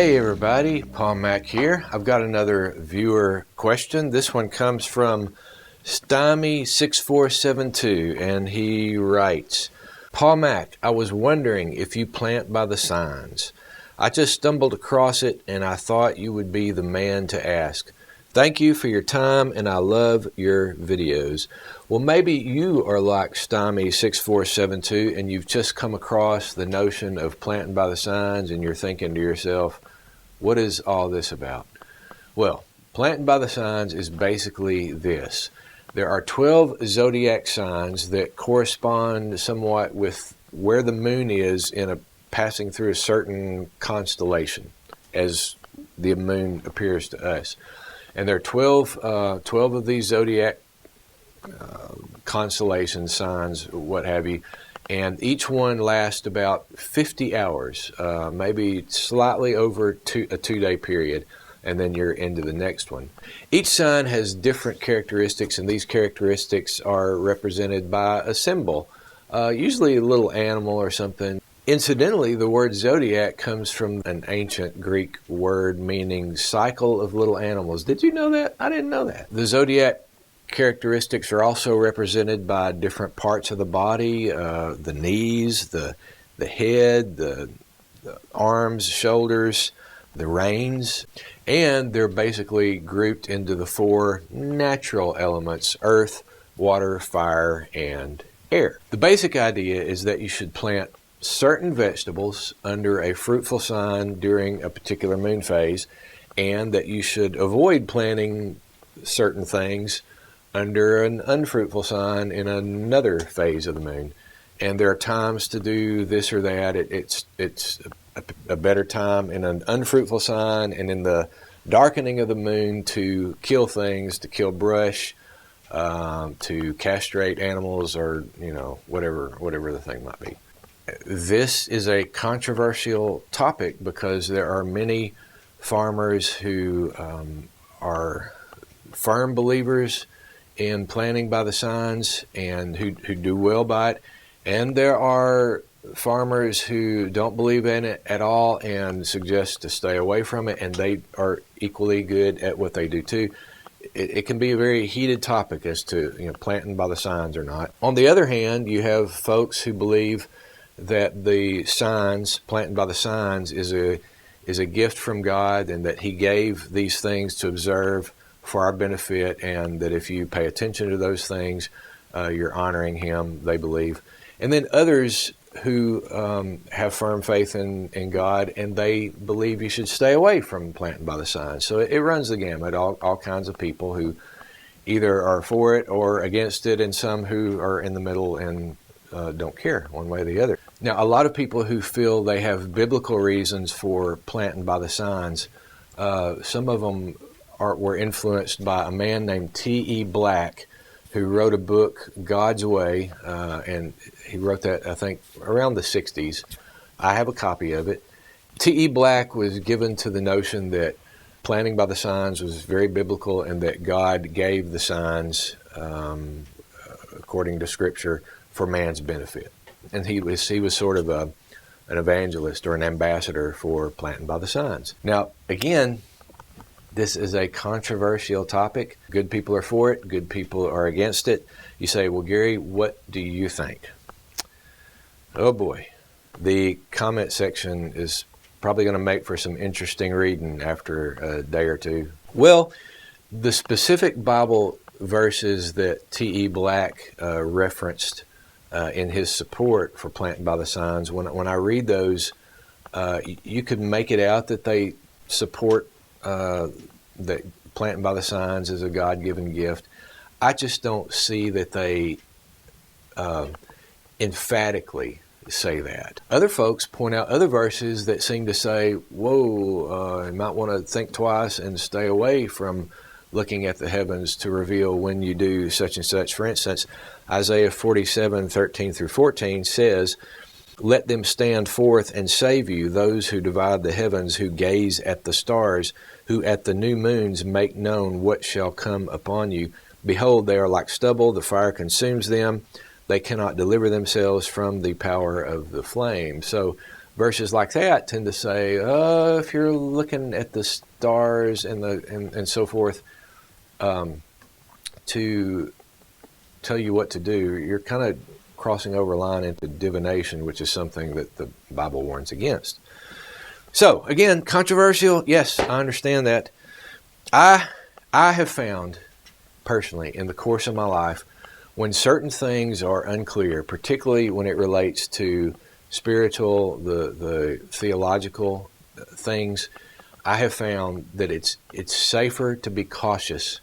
Hey everybody, Paul Mack here. I've got another viewer question. This one comes from Stymie6472, and he writes, Paul Mack, I was wondering if you plant by the signs. I just stumbled across it and I thought you would be the man to ask. Thank you for your time and I love your videos. Well, maybe you are like Stymie6472 and you've just come across the notion of planting by the signs and you're thinking to yourself, what is all this about? Well, planting by the signs is basically this. There are 12 zodiac signs that correspond somewhat with where the moon is passing through a certain constellation as the moon appears to us. And there are 12 of these zodiac constellation signs, what have you, and each one lasts about 50 hours, maybe slightly over a two-day period, and then you're into the next one. Each sign has different characteristics, and these characteristics are represented by a symbol, usually a little animal or something. Incidentally, the word zodiac comes from an ancient Greek word meaning cycle of little animals. Did you know that? I didn't know that. The zodiac characteristics are also represented by different parts of the body, the knees, the head, the arms, shoulders, the reins, and they're basically grouped into the four natural elements: earth, water, fire, and air. The basic idea is that you should plant certain vegetables under a fruitful sign during a particular moon phase, and that you should avoid planting certain things under an unfruitful sign in another phase of the moon. And there are times to do this or that. It's a better time in an unfruitful sign and in the darkening of the moon to kill things, to kill brush, to castrate animals, or whatever the thing might be. This is a controversial topic because there are many farmers who are firm believers in planting by the signs and who do well by it, and there are farmers who don't believe in it at all and suggest to stay away from it, and they are equally good at what they do too. It can be a very heated topic as to planting by the signs or not. On the other hand, you have folks who believe that the signs, planting by the signs, is a gift from God, and that He gave these things to observe for our benefit, and that if you pay attention to those things, you're honoring Him, they believe. And then others who have firm faith in God, and they believe you should stay away from planting by the signs. So it runs the gamut, all kinds of people who either are for it or against it, and some who are in the middle and don't care one way or the other. Now, a lot of people who feel they have biblical reasons for planting by the signs, some of them were influenced by a man named T.E. Black, who wrote a book, God's Way, and he wrote that, I think, around the 60s. I have a copy of it. T.E. Black was given to the notion that planting by the signs was very biblical and that God gave the signs, according to Scripture, for man's benefit. And he was sort of an evangelist or an ambassador for planting by the signs. Now, again, this is a controversial topic. Good people are for it. Good people are against it. You say, well, Gary, what do you think? Oh, boy. The comment section is probably going to make for some interesting reading after a day or two. Well, the specific Bible verses that T.E. Black referenced in his support for planting by the signs, when I read those, you could make it out that they support that planting by the signs is a God-given gift. I just don't see that they emphatically say that. Other folks point out other verses that seem to say, whoa, you might want to think twice and stay away from looking at the heavens to reveal when you do such and such. For instance, Isaiah 47:13-14 says, let them stand forth and save you, those who divide the heavens, who gaze at the stars, who at the new moons make known what shall come upon you. Behold, they are like stubble, the fire consumes them. They cannot deliver themselves from the power of the flame. So Verses like that tend to say, if you're looking at the stars and so forth, to tell you what to do, you're kind of crossing over a line into divination, which is something that the Bible warns against. So, again, controversial. Yes, I understand that. I have found, personally, in the course of my life, when certain things are unclear, particularly when it relates to spiritual, the theological things, I have found that it's safer to be cautious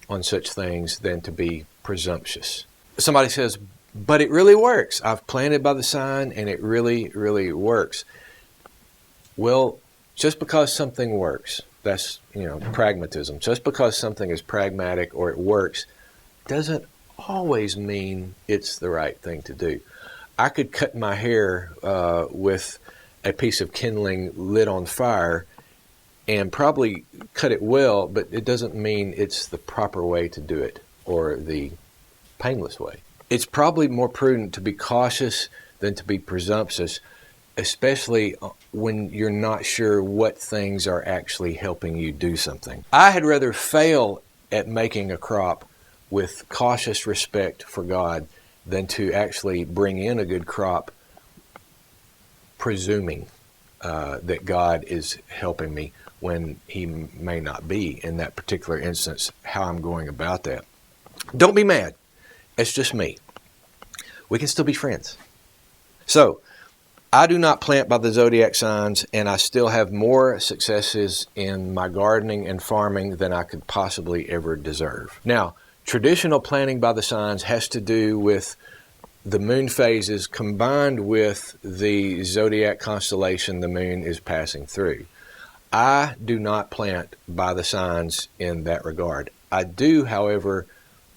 on such things than to be presumptuous. Somebody says, but it really works. I've planted by the sign and it really, really works. Well, just because something works, that's, pragmatism. Just because something is pragmatic or it works doesn't always mean it's the right thing to do. I could cut my hair with a piece of kindling lit on fire and probably cut it well, but it doesn't mean it's the proper way to do it or the painless way. It's probably more prudent to be cautious than to be presumptuous, especially when you're not sure what things are actually helping you do something. I had rather fail at making a crop with cautious respect for God than to actually bring in a good crop presuming that God is helping me when He may not be in that particular instance, how I'm going about that. Don't be mad. It's just me. We can still be friends. So, I do not plant by the zodiac signs, and I still have more successes in my gardening and farming than I could possibly ever deserve. Now, traditional planting by the signs has to do with the moon phases combined with the zodiac constellation the moon is passing through. I do not plant by the signs in that regard. I do, however,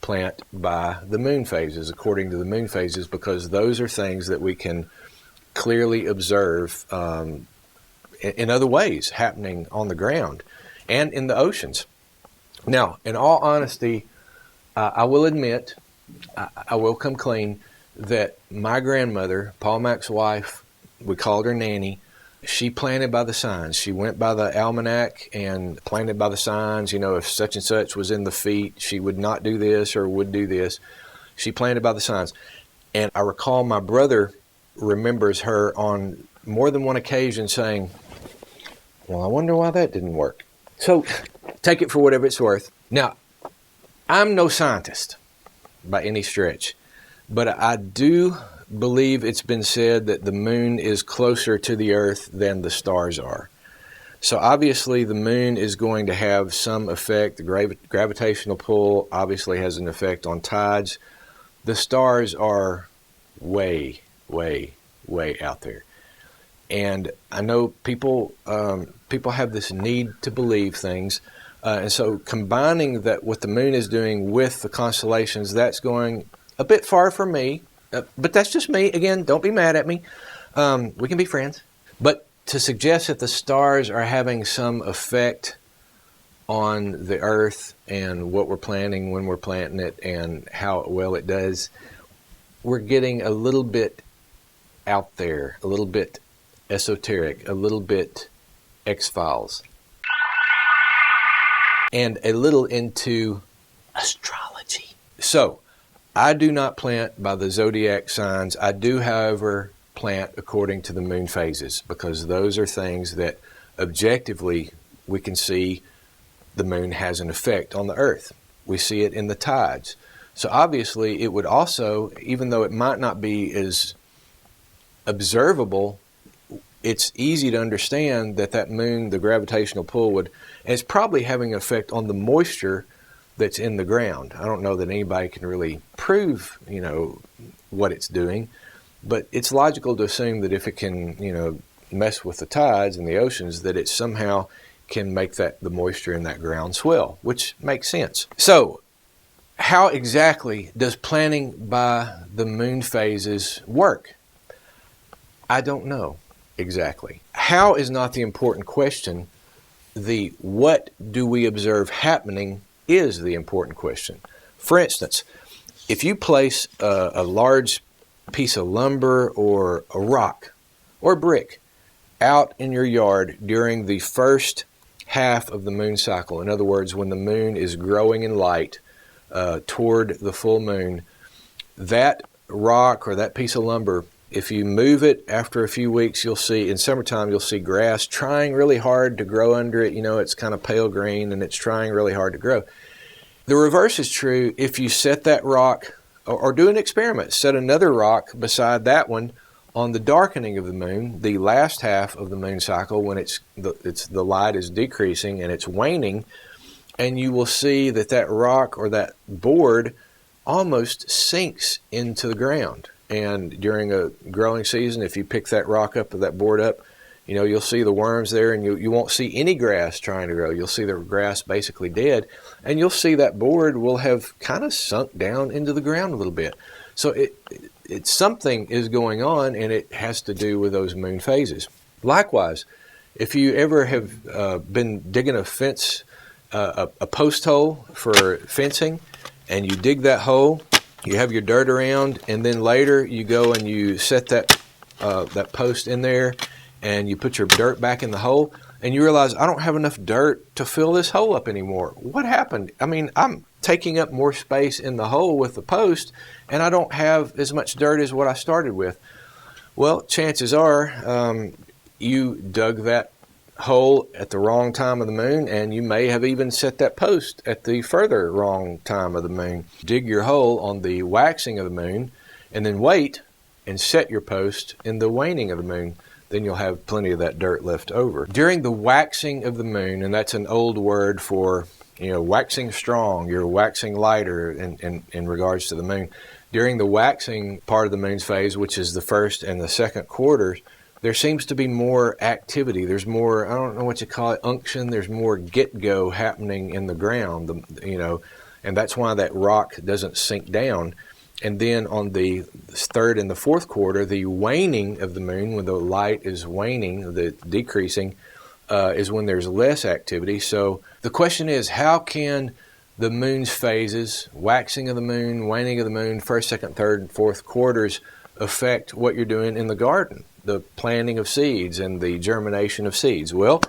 plant by the moon phases, according to the moon phases, because those are things that we can clearly observe in other ways happening on the ground and in the oceans. Now, in all honesty, I will admit, I will come clean, that my grandmother, Paul Mac's wife, we called her Nanny, she planted by the signs. She went by the almanac and planted by the signs. If such and such was in the feet, she would not do this or would do this. She planted by the signs. And I recall my brother remembers her on more than one occasion saying, well, I wonder why that didn't work. So take it for whatever it's worth. Now, I'm no scientist by any stretch, but I do believe it's been said that the moon is closer to the earth than the stars are. So obviously the moon is going to have some effect. The gravitational pull obviously has an effect on tides. The stars are way, way, way out there. And I know people have this need to believe things. And so combining that what the moon is doing with the constellations, that's going a bit far for me. But that's just me. Again, don't be mad at me. We can be friends. But to suggest that the stars are having some effect on the earth and what we're planting, when we're planting it, and how well it does, we're getting a little bit out there, a little bit esoteric, a little bit X-Files, and a little into astrology. So, I do not plant by the zodiac signs. I do, however, plant according to the moon phases, because those are things that objectively we can see the moon has an effect on the earth. We see it in the tides. So obviously it would also, even though it might not be as observable, it's easy to understand that moon, the gravitational pull and it's probably having an effect on the moisture that's in the ground. I don't know that anybody can really prove, what it's doing, but it's logical to assume that if it can, mess with the tides and the oceans, that it somehow can make the moisture in that ground swell, which makes sense. So, how exactly does planting by the moon phases work? I don't know exactly. How is not the important question. The what do we observe happening is the important question. For instance, if you place a large piece of lumber or a rock or brick out in your yard during the first half of the moon cycle. In other words, when the moon is growing in light toward the full moon, that rock or that piece of lumber, if you move it after a few weeks, you'll see, in summertime, you'll see grass trying really hard to grow under it. You know, it's kind of pale green and it's trying really hard to grow. The reverse is true if you set that rock, or do an experiment, set another rock beside that one on the darkening of the moon, the last half of the moon cycle, when the light is decreasing and it's waning, and you will see that rock or that board almost sinks into the ground. And during a growing season, if you pick that rock up or that board up, you know, you'll see the worms there, and you won't see any grass trying to grow. You'll see the grass basically dead, and you'll see that board will have kind of sunk down into the ground a little bit. So it's something is going on, and it has to do with those moon phases. Likewise, if you ever have been digging a fence, a post hole for fencing, and you dig that hole, you have your dirt around, and then later you go and you set that post in there, and you put your dirt back in the hole, and you realize, I don't have enough dirt to fill this hole up anymore. What happened? I mean, I'm taking up more space in the hole with the post, and I don't have as much dirt as what I started with. Well, chances are you dug that hole at the wrong time of the moon, and you may have even set that post at the further wrong time of the moon. Dig your hole on the waxing of the moon, and then wait and set your post in the waning of the moon. Then you'll have plenty of that dirt left over. During the waxing of the moon, and that's an old word for, you know, waxing strong, you're waxing lighter in regards to the moon. During the waxing part of the moon's phase, which is the first and the second quarters, there seems to be more activity. There's more, I don't know what you call it, unction. There's more get-go happening in the ground, you know, and that's why that rock doesn't sink down. And then on the third and the fourth quarter, the waning of the moon, when the light is waning, the decreasing, is when there's less activity. So the question is, how can the moon's phases, waxing of the moon, waning of the moon, first, second, third, and fourth quarters, affect what you're doing in the garden, the planting of seeds and the germination of seeds? Well,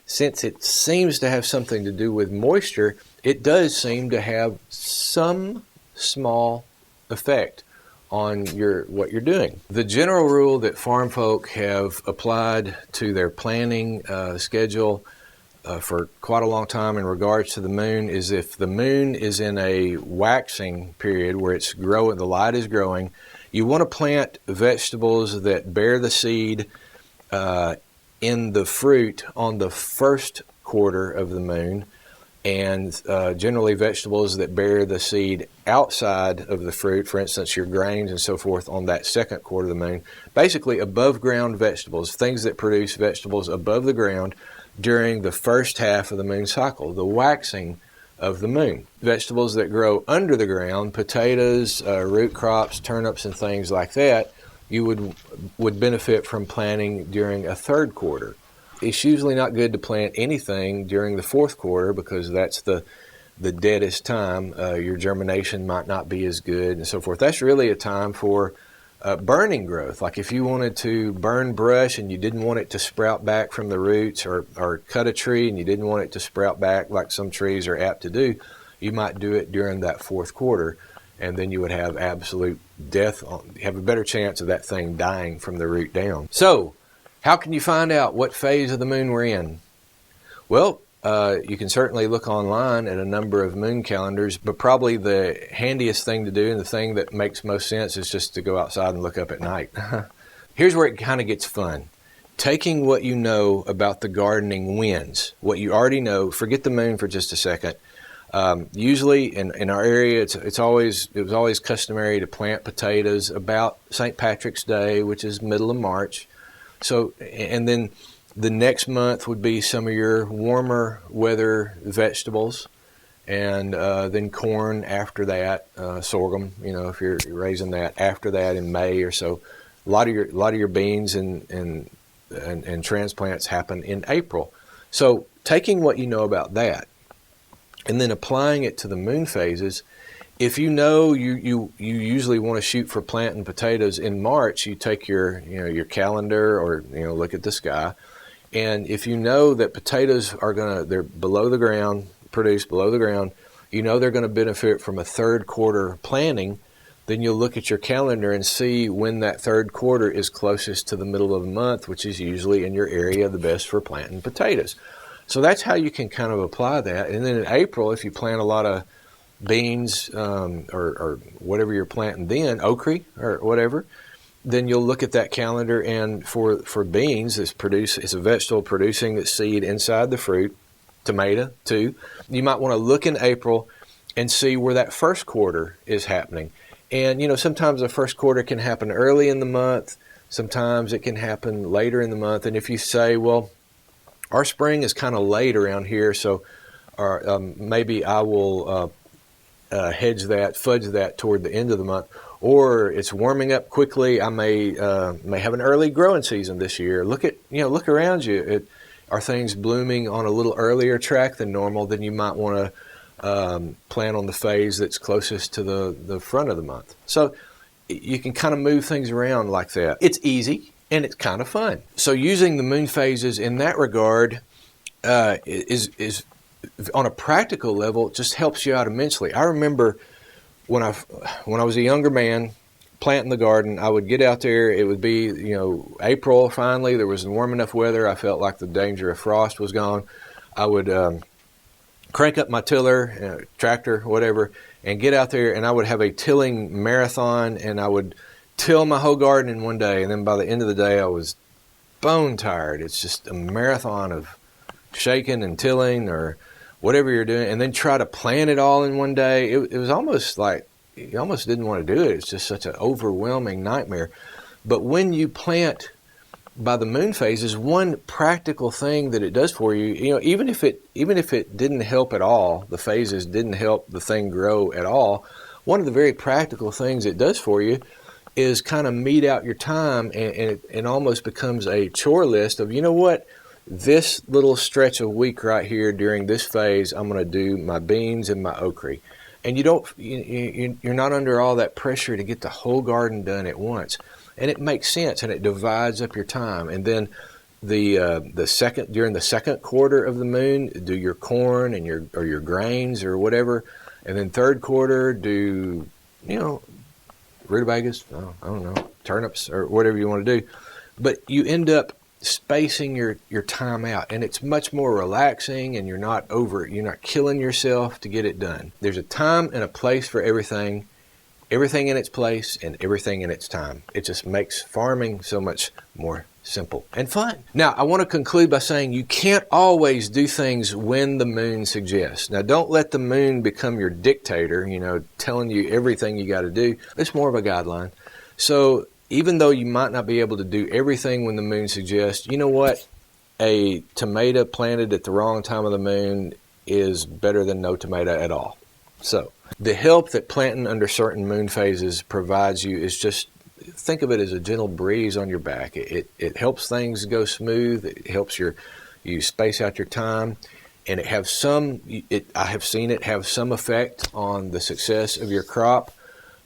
since it seems to have something to do with moisture, it does seem to have some small effect on what you're doing. The general rule that farm folk have applied to their planting schedule for quite a long time in regards to the moon is, if the moon is in a waxing period where it's growing, the light is growing, you want to plant vegetables that bear the seed in the fruit on the first quarter of the moon, and generally vegetables that bear the seed outside of the fruit, for instance, your grains and so forth, on that second quarter of the moon. Basically, above ground vegetables, things that produce vegetables above the ground during the first half of the moon cycle, the waxing of the moon. Vegetables that grow under the ground, potatoes, root crops, turnips, and things like that, you would benefit from planting during a third quarter. It's usually not good to plant anything during the fourth quarter because that's the deadest time. Your germination might not be as good and so forth. That's really a time for burning growth. Like if you wanted to burn brush and you didn't want it to sprout back from the roots, or cut a tree and you didn't want it to sprout back like some trees are apt to do, you might do it during that fourth quarter, and then you would have absolute death, have a better chance of that thing dying from the root down. So, how can you find out what phase of the moon we're in? Well, you can certainly look online at a number of moon calendars, but probably the handiest thing to do and the thing that makes most sense is just to go outside and look up at night. Here's where it kind of gets fun. Taking what you know about the gardening winds, what you already know, forget the moon for just a second. Usually in our area, it was always customary to plant potatoes about St. Patrick's Day, which is middle of March. So, and then the next month would be some of your warmer weather vegetables, and then corn after that, sorghum, you know, if you're raising that after that in May or so. A lot of your beans and transplants happen in April. So taking what you know about that and then applying it to the moon phases, If you know you usually want to shoot for planting potatoes in March, you take your calendar or look at the sky, and if you know that potatoes they're below the ground, produced below the ground, they're going to benefit from a third quarter planting, then you'll look at your calendar and see when that third quarter is closest to the middle of the month, which is usually in your area the best for planting potatoes. So that's how you can kind of apply that. And then in April, if you plant a lot of beans or whatever you're planting then, okra or whatever, then you'll look at that calendar, and for beans, it's a vegetable producing its seed inside the fruit, tomato too. You might want to look in April and see where that first quarter is happening. And sometimes the first quarter can happen early in the month, sometimes it can happen later in the month. And if you say, well, our spring is kind of late around here, so maybe I will fudge that toward the end of the month, or it's warming up quickly, I may have an early growing season this year. Look around you. Are things blooming on a little earlier track than normal? Then you might want to plant on the phase that's closest to the front of the month. So you can kind of move things around like that. It's easy and it's kind of fun. So using the moon phases in that regard is on a practical level, it just helps you out immensely. I remember when I was a younger man planting the garden, I would get out there. It would be April. Finally, there was warm enough weather. I felt like the danger of frost was gone. I would crank up my tiller, tractor, whatever, and get out there, and I would have a tilling marathon, and I would till my whole garden in one day. And then by the end of the day, I was bone tired. It's just a marathon of shaking and tilling or whatever you're doing, and then try to plant it all in one day. It was almost like you almost didn't want to do it. It's just such an overwhelming nightmare. But when you plant by the moon phases, one practical thing that it does for you, even if it didn't help at all, the phases didn't help the thing grow at all, one of the very practical things it does for you is kind of meet out your time, and it almost becomes a chore list of, what, this little stretch of week right here during this phase, I'm going to do my beans and my okra. And you're not under all that pressure to get the whole garden done at once. And it makes sense, and it divides up your time. And then during the second quarter of the moon, do your corn and your grains or whatever. And then third quarter, do rutabagas, I don't know, turnips or whatever you want to do. But you end up spacing your time out, and it's much more relaxing, and you're not killing yourself to get it done. There's a time and a place for everything in its place and everything in its time. It just makes farming so much more simple and fun. Now, I want to conclude by saying you can't always do things when the moon suggests. Now, don't let the moon become your dictator, telling you everything you got to do. It's more of a guideline. So even though you might not be able to do everything when the moon suggests, you know what? A tomato planted at the wrong time of the moon is better than no tomato at all. So the help that planting under certain moon phases provides you is just, think of it as a gentle breeze on your back. It helps things go smooth. It helps you space out your time, and I have seen it have some effect on the success of your crop.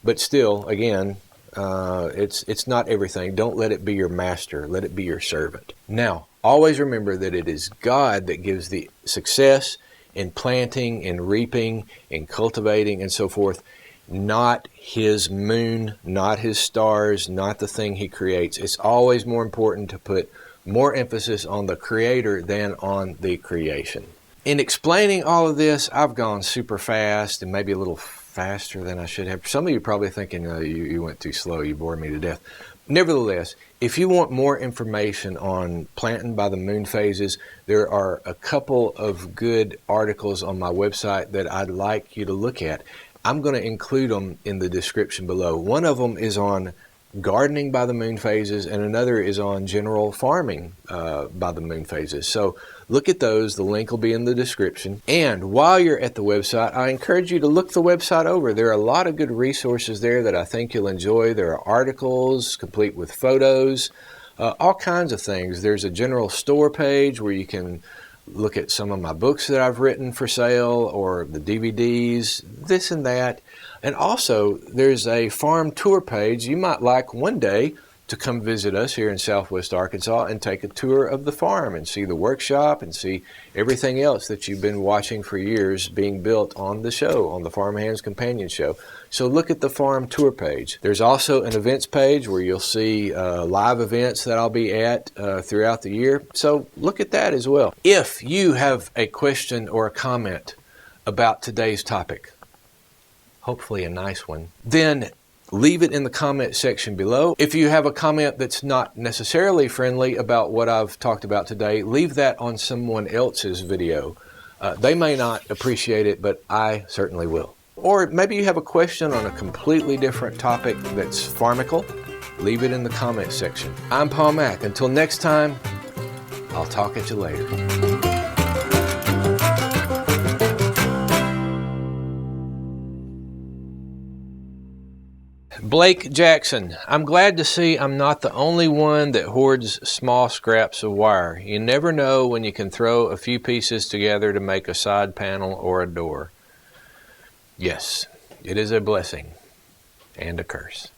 But still, again, it's not everything. Don't let it be your master. Let it be your servant. Now, always remember that it is God that gives the success in planting and reaping and cultivating and so forth, not his moon, not his stars, not the thing he creates. It's always more important to put more emphasis on the creator than on the creation. In explaining all of this, I've gone super fast and maybe a little faster than I should have. Some of you are probably thinking, you went too slow, you bored me to death. Nevertheless, if you want more information on planting by the moon phases, there are a couple of good articles on my website that I'd like you to look at. I'm going to include them in the description below. One of them is on gardening by the moon phases, and another is on general farming by the moon phases. So look at those. The link will be in the description. And while you're at the website, I encourage you to look the website over. There are a lot of good resources there that I think you'll enjoy. There are articles complete with photos, all kinds of things. There's a general store page where you can look at some of my books that I've written for sale, or the DVDs, this and that. And also, there's a farm tour page. You might like one day to come visit us here in Southwest Arkansas and take a tour of the farm and see the workshop and see everything else that you've been watching for years being built on the show, on the Farm Hands Companion Show. So look at the farm tour page. There's also an events page where you'll see live events that I'll be at throughout the year. So look at that as well. If you have a question or a comment about today's topic, hopefully a nice one, then leave it in the comment section below. If you have a comment that's not necessarily friendly about what I've talked about today, leave that on someone else's video. They may not appreciate it, but I certainly will. Or maybe you have a question on a completely different topic that's farmical. Leave it in the comment section. I'm Paul Mack. Until next time, I'll talk at you later. Blake Jackson, I'm glad to see I'm not the only one that hoards small scraps of wire. You never know when you can throw a few pieces together to make a side panel or a door. Yes, it is a blessing and a curse.